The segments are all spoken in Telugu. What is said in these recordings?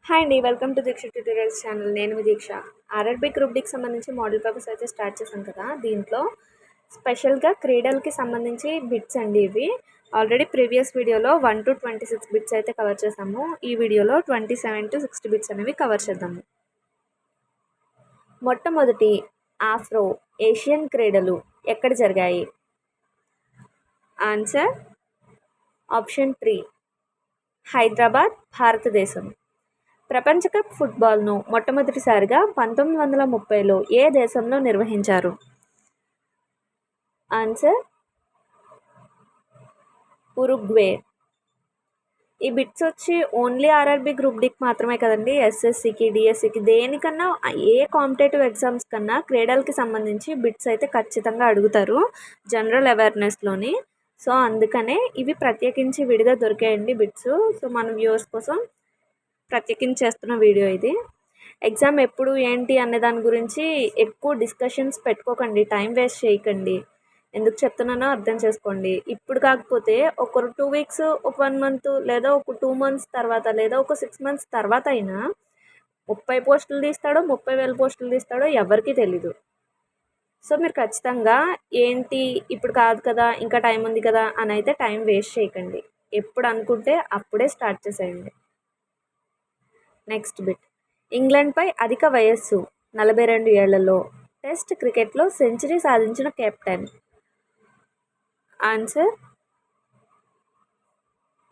హాయ్ అండి. Welcome to Deeksha tutorials channel. నేను మీ దీక్ష. ఆర్ఆర్బీ గ్రూప్ డీకి సంబంధించి మోడల్ పేపర్స్ అయితే స్టార్ట్ చేశాం కదా. దీంట్లో స్పెషల్గా క్రీడలకి సంబంధించి బిట్స్ అండి ఇవి. ఆల్రెడీ ప్రీవియస్ వీడియోలో 1 to 26 బిట్స్ అయితే కవర్ చేసాము. ఈ వీడియోలో 27 to 60 బిట్స్ అనేవి కవర్ చేద్దాము. మొట్టమొదటి ఆఫ్రో ఏషియన్ క్రీడలు ఎక్కడ జరిగాయి? ఆన్సర్ ఆప్షన్ 3 హైదరాబాద్, భారతదేశం. ప్రపంచ కప్ ఫుట్బాల్ను మొట్టమొదటిసారిగా 1930లో ఏ దేశంలో నిర్వహించారు? ఆన్సర్ ఉరుగ్వే. ఈ బిట్స్ వచ్చి ఓన్లీ ఆర్ఆర్బీ గ్రూప్ డికి మాత్రమే కదండి. ఎస్ఎస్సికి, డిఎస్సికి దేనికన్నా ఏ కాంపిటేటివ్ ఎగ్జామ్స్ కన్నా క్రీడలకి సంబంధించి బిట్స్ అయితే ఖచ్చితంగా అడుగుతారు జనరల్ అవేర్నెస్లోని. సో అందుకనే ఇవి ప్రత్యేకించి విడిగా దొరికాయండి బిట్స్. సో మన వ్యూవర్స్ కోసం ప్రత్యేకించి చేస్తున్న వీడియో ఇది. ఎగ్జామ్ ఎప్పుడు ఏంటి అనే దాని గురించి ఎక్కువ డిస్కషన్స్ పెట్టుకోకండి, టైం వేస్ట్ చేయకండి. ఎందుకు చెప్తున్నానో అర్థం చేసుకోండి. ఇప్పుడు కాకపోతే ఒక 2 weeks, ఒక 1 month, లేదా ఒక 2 months తర్వాత, లేదా ఒక 6 months తర్వాత అయినా 30 పోస్టులు తీస్తాడో 30,000 పోస్టులు తీస్తాడో ఎవరికీ తెలీదు. సో మీరు ఖచ్చితంగా ఏంటి ఇప్పుడు కాదు కదా, ఇంకా టైం ఉంది కదా అని అయితే టైం వేస్ట్ చేయకండి. ఎప్పుడు అనుకుంటే అప్పుడే స్టార్ట్ చేసేయండి. Next bit. ఇంగ్లాండ్పై అధిక వయస్సు 42 ఏళ్లలో టెస్ట్ క్రికెట్లో సెంచరీ సాధించిన కెప్టెన్? ఆన్సర్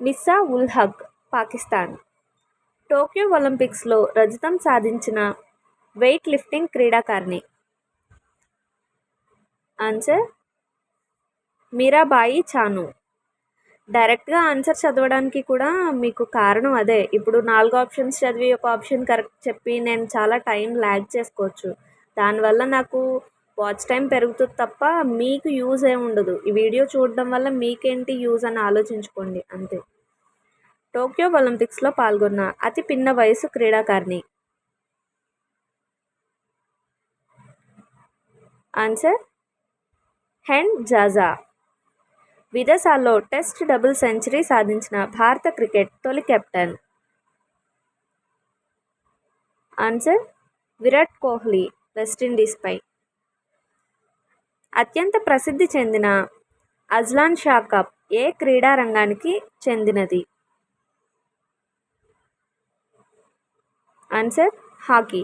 మిస్సా ఉల్ హక్, పాకిస్తాన్. టోక్యో ఒలింపిక్స్లో రజతం సాధించిన వెయిట్ లిఫ్టింగ్ క్రీడాకారిణి? ఆన్సర్ మీరాబాయి చాను. డైరెక్ట్గా ఆన్సర్ చదవడానికి కూడా మీకు కారణం అదే. ఇప్పుడు 4 ఆప్షన్స్ చదివి ఒక ఆప్షన్ కరెక్ట్ చెప్పి నేను చాలా టైం ల్యాగ్ చేసుకోవచ్చు. దానివల్ల నాకు వాచ్ టైం పెరుగుతుంది తప్ప మీకు యూజ్ ఏమి ఉండదు. ఈ వీడియో చూడడం వల్ల మీకేంటి యూజ్ అని ఆలోచించుకోండి అంతే. టోక్యో ఒలింపిక్స్లో పాల్గొన్న అతి పిన్న వయసు క్రీడాకారిణి? ఆన్సర్ హెన్ జాజా. విదేశాల్లో టెస్ట్ డబుల్ సెంచరీ సాధించిన భారత క్రికెట్ తొలి కెప్టెన్? ఆన్సర్ విరాట్ కోహ్లీ, వెస్టిండీస్పై. అత్యంత ప్రసిద్ధి చెందిన అజ్లాన్ షా కప్ ఏ క్రీడా రంగానికి చెందినది? Answer hockey.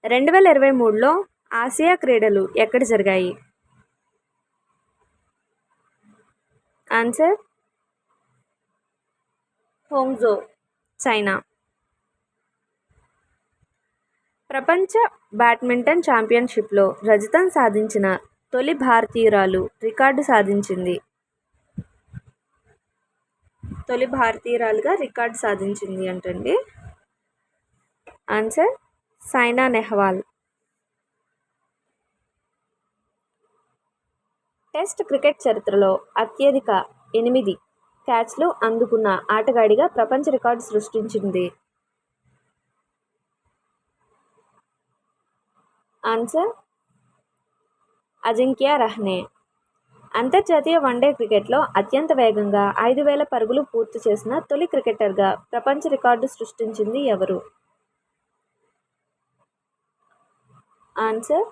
2023లో ఆసియా క్రీడలు ఎక్కడ జరిగాయి? Answer Hangzhou, China. ప్రపంచ బ్యాడ్మింటన్ ఛాంపియన్షిప్లో రజతం సాధించిన తొలి భారతీయురాలు రికార్డు సాధించింది? తొలి భారతీయురాలుగా రికార్డు సాధించింది అంటండి. Answer Saina Nehwal. Test cricket చరిత్రలో అత్యధిక 8 క్యాచ్లు అందుకున్న ఆటగాడిగా ప్రపంచ రికార్డు సృష్టించింది? ఆన్సర్ అజింక్య రహనే. అంతర్జాతీయ వన్డే క్రికెట్లో అత్యంత వేగంగా 5,000 పరుగులు పూర్తి చేసిన తొలి క్రికెటర్గా ప్రపంచ రికార్డు సృష్టించింది ఎవరు? Answer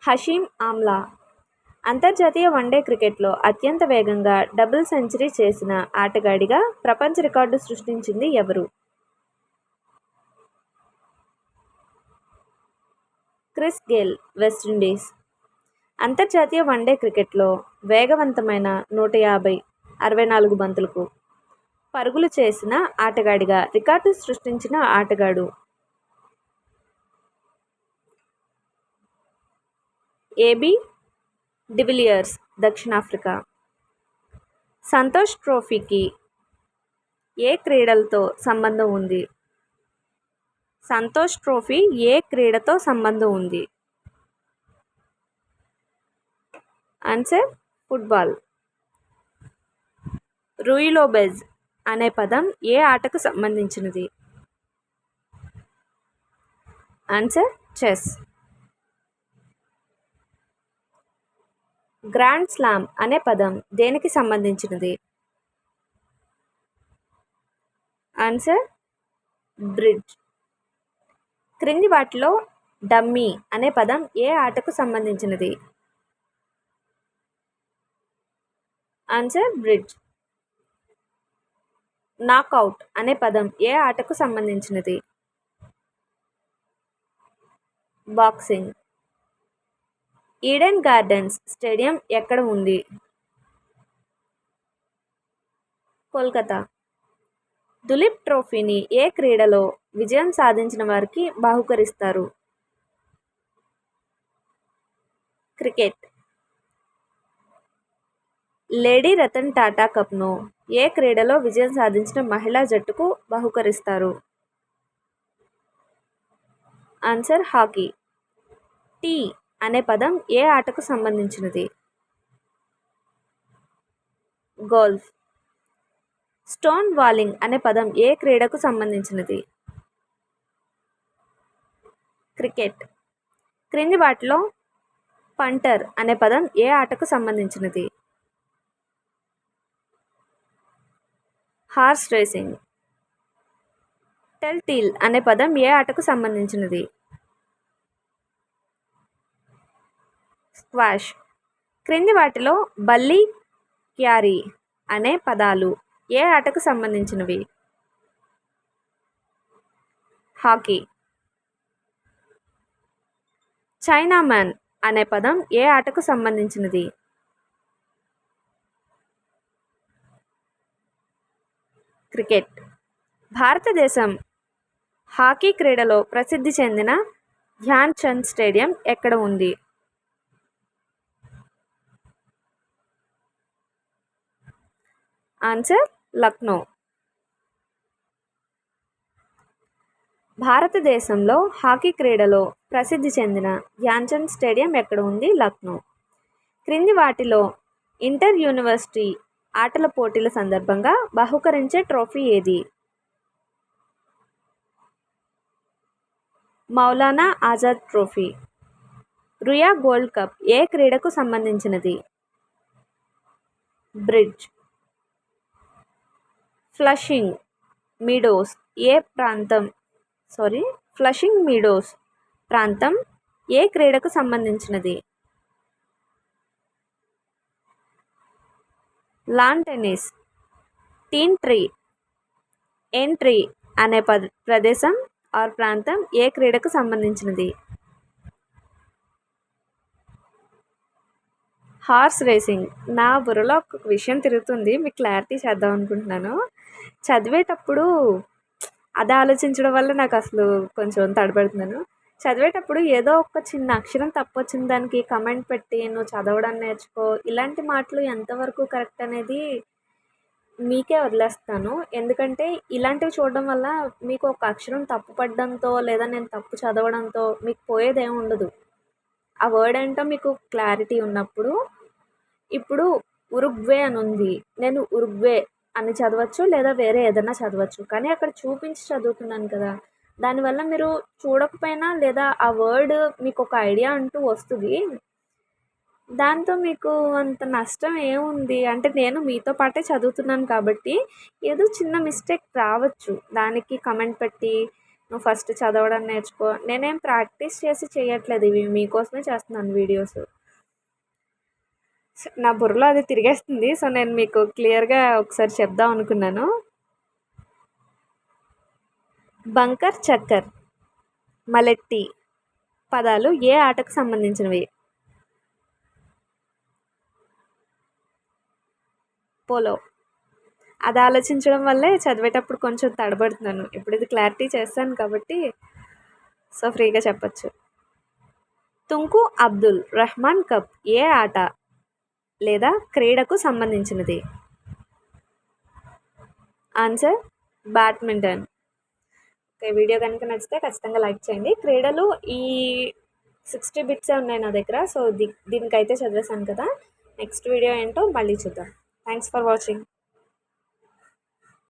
Hashim Amla. అంతర్జాతీయ వన్డే క్రికెట్లో అత్యంత వేగంగా డబుల్ సెంచరీ చేసిన ఆటగాడిగా ప్రపంచ రికార్డు సృష్టించింది ఎవరు? Chris Gayle, West Indies. అంతర్జాతీయ వన్డే క్రికెట్లో వేగవంతమైన 150, 64 బంతులకు పరుగులు చేసిన ఆటగాడిగా రికార్డు సృష్టించిన ఆటగాడు? ఏబీ డివిలియర్స్, దక్షిణాఫ్రికా. సంతోష్ ట్రోఫీకి ఏ క్రీడలతో సంబంధం ఉంది? సంతోష్ ట్రోఫీ ఏ క్రీడతో సంబంధం ఉంది? Answer football. రూయిలోబెజ్ అనే పదం ఏ ఆటకు సంబంధించినది? Answer chess. గ్రాండ్ స్లామ్ అనే పదం దేనికి సంబంధించినది? Answer bridge. క్రింది వాటిలో డమ్మీ అనే పదం ఏ ఆటకు సంబంధించినది? Answer bridge. నాకౌట్ అనే పదం ఏ ఆటకు సంబంధించినది? బాక్సింగ్. ఈడెన్ గార్డెన్స్ స్టేడియం ఎక్కడ ఉంది? కోల్కతా. దులీప్ ట్రోఫీని ఏ క్రీడలో విజయం సాధించిన వారికి బహుకరిస్తారు? క్రికెట్. లేడీ రతన్ టాటా కప్ను ఏ క్రీడలో విజయం సాధించిన మహిళా జట్టుకు బహుకరిస్తారు? Answer hockey. టీ అనే పదం ఏ ఆటకు సంబంధించినది? గోల్ఫ్. స్టోన్ వాలింగ్ అనే పదం ఏ క్రీడకు సంబంధించినది? క్రికెట్. క్రింది వాటిలో పంటర్ అనే పదం ఏ ఆటకు సంబంధించినది? Horse racing. టెల్టీల్ అనే పదం ఏ ఆటకు సంబంధించినది? స్క్వాష్. క్రింది వాటిలో బల్లి, క్యారీ అనే పదాలు ఏ ఆటకు సంబంధించినవి? హాకీ. చైనామ్యాన్ అనే పదం ఏ ఆటకు సంబంధించినది? క్రికెట్. భారతదేశం హాకీ క్రీడలో ప్రసిద్ధి చెందిన ధ్యాన్ చంద్ స్టేడియం ఎక్కడ ఉంది? ఆన్సర్ లక్నో. భారతదేశంలో హాకీ క్రీడలో ప్రసిద్ధి చెందిన ధ్యాన్ చంద్ స్టేడియం ఎక్కడ ఉంది? లక్నో. క్రింది వాటిలో ఇంటర్ యూనివర్సిటీ ఆటల పోటీల సందర్భంగా బహుకరించే ట్రోఫీ ఏది? Maulana Azad trophy. Ruia gold cup ఏ క్రీడకు సంబంధించినది? బ్రిడ్జ్. ఫ్లషింగ్ మీడోస్ ప్రాంతం ఏ క్రీడకు సంబంధించినది? Lawn tennis. టీన్ ట్రీ ఎంట్రీ అనే ప్రదేశం ఆర్ ప్రాంతం ఏ క్రీడకు సంబంధించినది? Horse racing. నా బుర్రలో ఒక విషయం తిరుగుతుంది, మీకు క్లారిటీ చేద్దాం అనుకుంటున్నాను. చదివేటప్పుడు అది ఆలోచించడం వల్ల నాకు అసలు కొంచెం తడబడుతున్నాను. చదివేటప్పుడు ఏదో ఒక చిన్న అక్షరం తప్పు వచ్చిన దానికి కమెంట్ పెట్టి నువ్వు చదవడం నేర్చుకో, ఇలాంటి మాటలు ఎంతవరకు కరెక్ట్ అనేది మీకే వదిలేస్తాను. ఎందుకంటే ఇలాంటివి చూడడం వల్ల మీకు ఒక అక్షరం తప్పు పడడంతో లేదా నేను తప్పు చదవడంతో మీకు పోయేదేమి ఉండదు. ఆ వర్డ్ ఏంటో మీకు క్లారిటీ ఉన్నప్పుడు, ఇప్పుడు ఉరుగ్వే అని ఉంది, నేను ఉరుగ్వే అని చదవచ్చు లేదా వేరే ఏదైనా చదవచ్చు, కానీ అక్కడ చూపించి చదువుతున్నాను కదా, దానివల్ల మీరు చూడకపోయినా లేదా ఆ వర్డ్ మీకు ఒక ఐడియా అంటూ వస్తుంది. దాంతో మీకు అంత నష్టం ఏముంది అంటే, నేను మీతో పాటే చదువుతున్నాను కాబట్టి ఏదో చిన్న మిస్టేక్ రావచ్చు, దానికి కమెంట్ పెట్టి నువ్వు ఫస్ట్ చదవడం నేర్చుకో. నేనేం ప్రాక్టీస్ చేసి చేయట్లేదు, ఇవి మీకోసమే చేస్తున్నాను వీడియోస్. నా బుర్రలో అది తిరిగేస్తుంది, సో నేను మీకు క్లియర్గా ఒకసారి చెప్దాం అనుకున్నాను. బంకర్, చక్కర్, మలెట్టి పదాలు ఏ ఆటకు సంబంధించినవి? పోలో. అది ఆలోచించడం వల్లే చదివేటప్పుడు కొంచెం తడబడుతున్నాను. ఇప్పుడు ఇది క్లారిటీ చేస్తాను కాబట్టి సో ఫ్రీగా చెప్పచ్చు. తుంకు అబ్దుల్ రహమాన్ కప్ ఏ ఆట లేదా క్రీడకు సంబంధించినది? Answer badminton. ఓకే, వీడియో కనుక నచ్చితే ఖచ్చితంగా లైక్ చేయండి. క్రీడలు ఈ 60 బిట్సే ఉన్నాయి నా దగ్గర, సో దీనికైతే చదివేశాను కదా. నెక్స్ట్ వీడియో ఏంటో మళ్ళీ చూద్దాం. Thanks for watching.